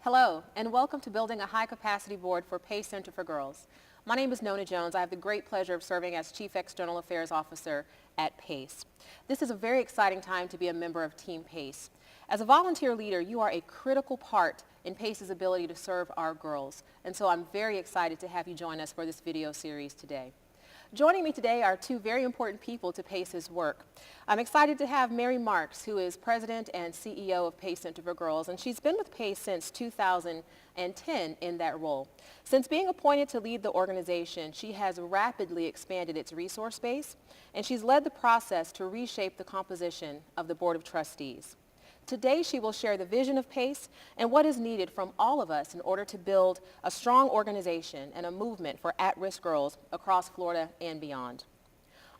Hello, and welcome to Building a High-Capacity Board for PACE Center for Girls. My name is Nona Jones. I have the great pleasure of serving as Chief External Affairs Officer at PACE. This is a very exciting time to be a member of Team PACE. As a volunteer leader, you are a critical part in PACE's ability to serve our girls, and so I'm very excited to have you join us for this video series today. Joining me today are two very important people to PACE's work. I'm excited to have Mary Marx, who is President and CEO of PACE Center for Girls, and she's been with PACE since 2010 in that role. Since being appointed to lead the organization, she has rapidly expanded its resource base, and she's led the process to reshape the composition of the Board of Trustees. Today, she will share the vision of PACE and what is needed from all of us in order to build a strong organization and a movement for at-risk girls across Florida and beyond.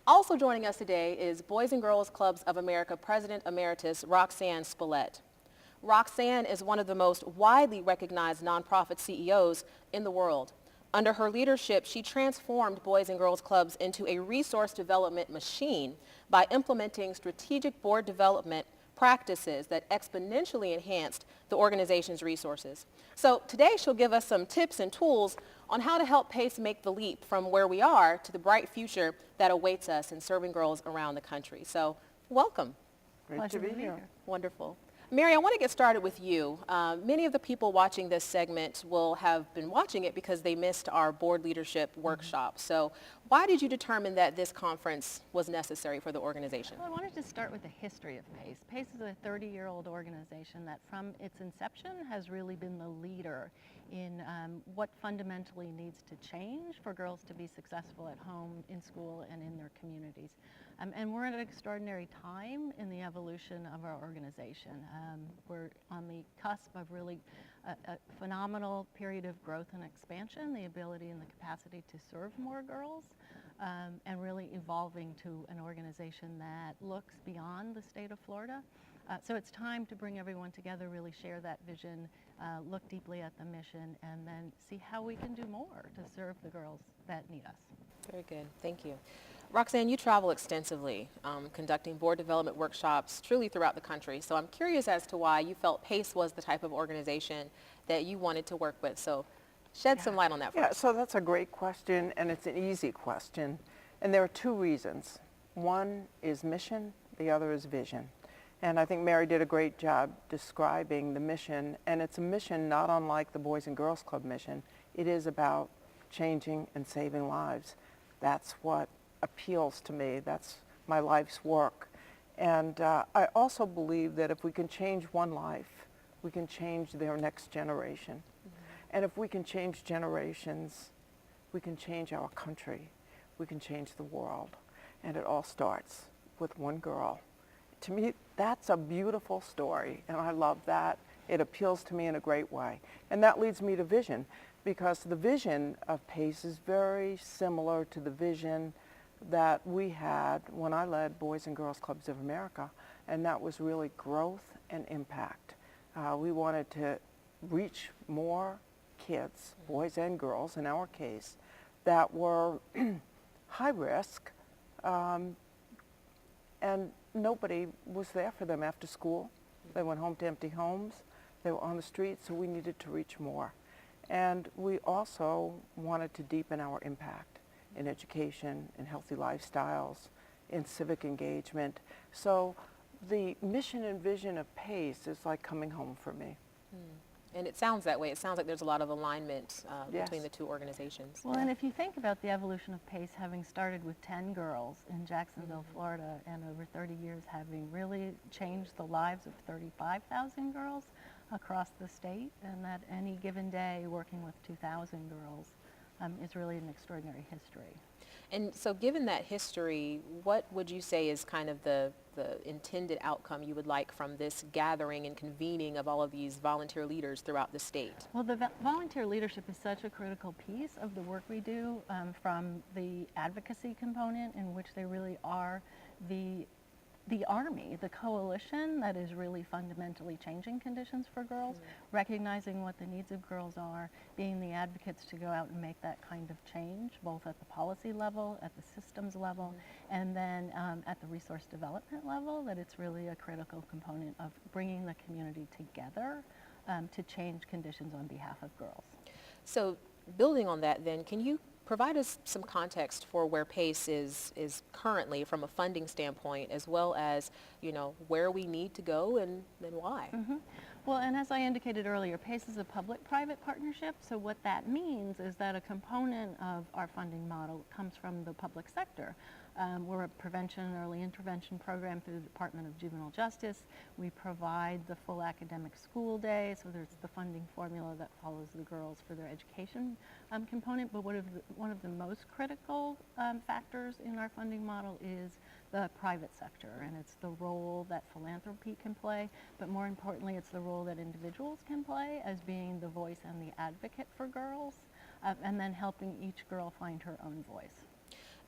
Also joining us today is Boys and Girls Clubs of America President Emeritus Roxanne Spillett. Roxanne is one of the most widely recognized nonprofit CEOs in the world. Under her leadership, she transformed Boys and Girls Clubs into a resource development machine by implementing strategic board development practices that exponentially enhanced the organization's resources. So today she'll give us some tips and tools on how to help PACE make the leap from where we are to the bright future that awaits us in serving girls around the country. So welcome. Great to be here. Wonderful. Mary, I want to get started with you. Many of the people watching this segment will have been watching it because they missed our board leadership workshop. So why did you determine that this conference was necessary for the organization? Well, I wanted to start with the history of PACE. PACE is a 30-year-old organization that from its inception has really been the leader in what fundamentally needs to change for girls to be successful at home, in school, and in their communities. And we're at an extraordinary time in the evolution of our organization. We're on the cusp of really a phenomenal period of growth and expansion, the ability and the capacity to serve more girls, and really evolving to an organization that looks beyond the state of Florida. So it's time to bring everyone together, really share that vision, look deeply at the mission, and then see how we can do more to serve the girls that need us. Very good. Thank you. Roxanne, you travel extensively, conducting board development workshops truly throughout the country. So I'm curious as to why you felt PACE was the type of organization that you wanted to work with. So shed some light on that for us. Yeah, so that's a great question, and it's an easy question. And there are two reasons. One is mission, the other is vision. And I think Mary did a great job describing the mission, and it's a mission not unlike the Boys and Girls Club mission. It is about changing and saving lives. That's what appeals to me. That's my life's work. And I also believe that if we can change one life, we can change their next generation. And if we can change generations, we can change our country. We can change the world. And it all starts with one girl. To me, that's a beautiful story, and I love that. It appeals to me in a great way. And that leads me to vision, because the vision of PACE is very similar to the vision that we had when I led Boys and Girls Clubs of America, and that was really growth and impact. We wanted to reach more kids, boys and girls in our case, that were high risk, and nobody was there for them after school. They went home to empty homes. They were on the streets, so we needed to reach more. And we also wanted to deepen our impact in education, in healthy lifestyles, in civic engagement. So the mission and vision of PACE is like coming home for me. And it sounds that way. It sounds like there's a lot of alignment Yes. between the two organizations. Well, and if you think about the evolution of PACE, having started with 10 girls in Jacksonville, Florida, and over 30 years having really changed the lives of 35,000 girls across the state, and that any given day working with 2,000 girls is really an extraordinary history. And so given that history, what would you say is kind of the intended outcome you would like from this gathering and convening of all of these volunteer leaders throughout the state? Well, the volunteer leadership is such a critical piece of the work we do, from the advocacy component, in which they really are the army, the coalition that is really fundamentally changing conditions for girls, recognizing what the needs of girls are, being the advocates to go out and make that kind of change, both at the policy level, at the systems level, and then at the resource development level, that it's really a critical component of bringing the community together to change conditions on behalf of girls. So building on that then, can you provide us some context for where PACE is currently from a funding standpoint, as well as, where we need to go and why? Well, and as I indicated earlier, PACE is a public-private partnership, so what that means is that a component of our funding model comes from the public sector. We're a prevention and early intervention program through the Department of Juvenile Justice. We provide the full academic school day, so there's the funding formula that follows the girls for their education component, but one of the most critical factors in our funding model is the private sector, and it's the role that philanthropy can play, but more importantly, it's the role that individuals can play as being the voice and the advocate for girls, and then helping each girl find her own voice.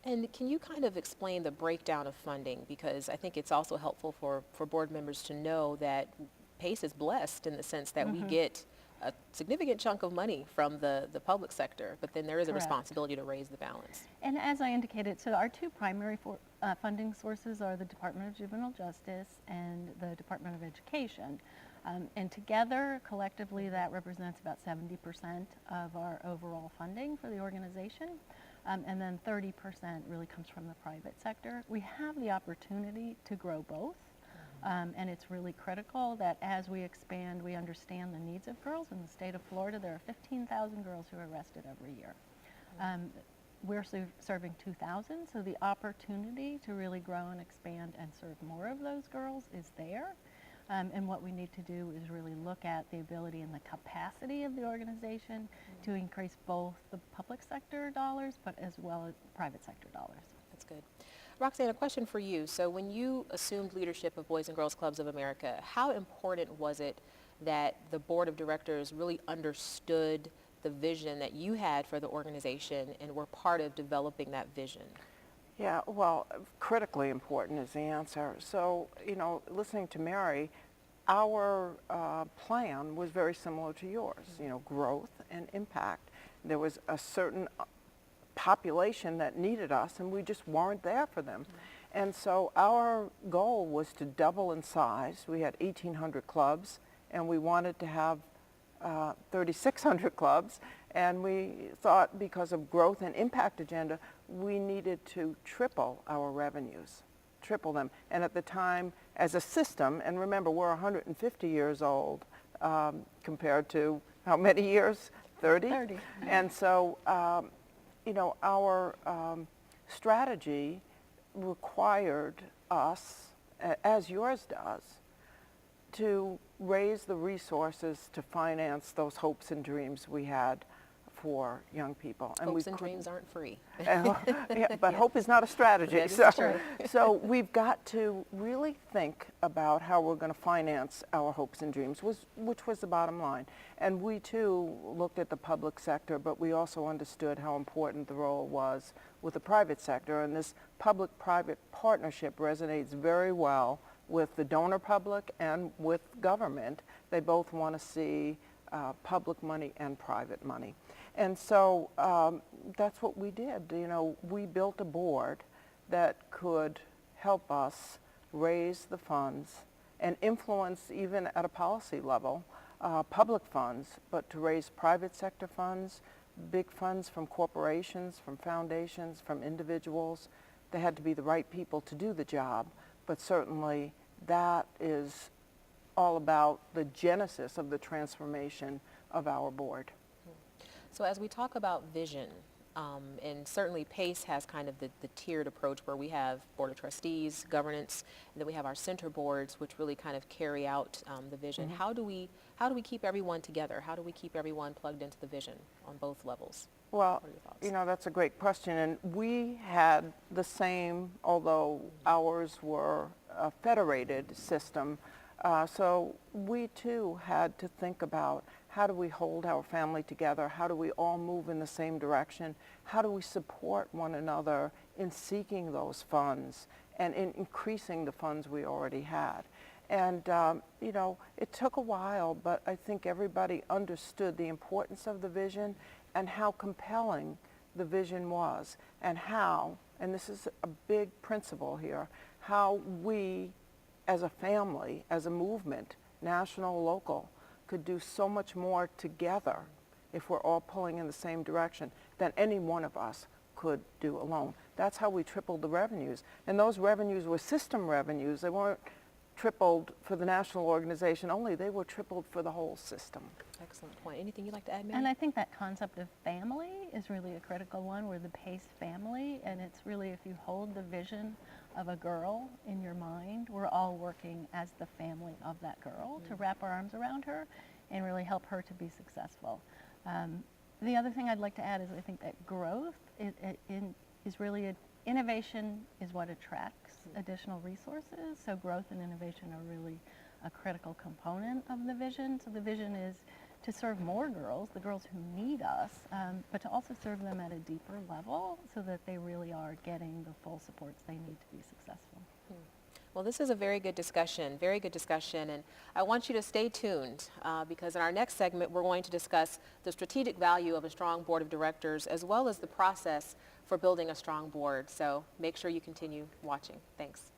And can you kind of explain the breakdown of funding? Because I think it's also helpful for board members to know that PACE is blessed in the sense that we get a significant chunk of money from the public sector, but then there is a responsibility to raise the balance. And as I indicated, so our two primary funding sources are the Department of Juvenile Justice and the Department of Education. And together, collectively, that represents about 70% of our overall funding for the organization. And then 30% really comes from the private sector. We have the opportunity to grow both. And it's really critical that as we expand, we understand the needs of girls. In the state of Florida, there are 15,000 girls who are arrested every year. We're serving 2,000, so the opportunity to really grow and expand and serve more of those girls is there. And what we need to do is really look at the ability and the capacity of the organization to increase both the public sector dollars, but as well as private sector dollars. That's good. Roxanne, a question for you. So when you assumed leadership of Boys and Girls Clubs of America, how important was it that the board of directors really understood the vision that you had for the organization and were part of developing that vision? Yeah, well, critically important is the answer. So, listening to Mary, our plan was very similar to yours, growth and impact. There was a certain population that needed us, and we just weren't there for them. And so our goal was to double in size. We had 1,800 clubs, and we wanted to have 3,600 clubs, and we thought because of growth and impact agenda, we needed to triple our revenues, triple them. And at the time, as a system, and remember, we're 150 years old compared to how many years? 30? 30. And so, our strategy required us, as yours does, to raise the resources to finance those hopes and dreams we had for young people. And hopes and dreams aren't free. But hope is not a strategy. That is true. So we've got to really think about how we're going to finance our hopes and dreams, which was the bottom line. And we too looked at the public sector, but we also understood how important the role was with the private sector. And this public-private partnership resonates very well with the donor public and with government. They both want to see public money and private money. And so that's what we did. We built a board that could help us raise the funds and influence, even at a policy level, public funds, but to raise private sector funds, big funds from corporations, from foundations, from individuals. They had to be the right people to do the job, but certainly that is all about the genesis of the transformation of our board. So as we talk about vision, and certainly PACE has kind of the tiered approach where we have Board of Trustees, governance, and then we have our center boards, which really kind of carry out the vision. How do we keep everyone together? How do we keep everyone plugged into the vision on both levels? Well, What are your thoughts? that's a great question. And we had the same, although ours were a federated system. So we too had to think about how do we hold our family together? How do we all move in the same direction? How do we support one another in seeking those funds and in increasing the funds we already had? And, it took a while, but I think everybody understood the importance of the vision and how compelling the vision was, and how, and this is a big principle here, how we as a family, as a movement, national, local, could do so much more together if we're all pulling in the same direction than any one of us could do alone. That's how we tripled the revenues. And those revenues were system revenues. They weren't tripled for the national organization only. They were tripled for the whole system. Excellent point. Anything you'd like to add, Mary? And I think that concept of family is really a critical one. We're the PACE family, and it's really, if you hold the vision of a girl in your mind, we're all working as the family of that girl to wrap our arms around her and really help her to be successful. The other thing I'd like to add is I think that growth is really innovation is what attracts additional resources. So growth and innovation are really a critical component of the vision. So the vision is to serve more girls, the girls who need us, but to also serve them at a deeper level so that they really are getting the full supports they need to be successful. Well, this is a very good discussion, and I want you to stay tuned because in our next segment, we're going to discuss the strategic value of a strong board of directors as well as the process for building a strong board. So make sure you continue watching. Thanks.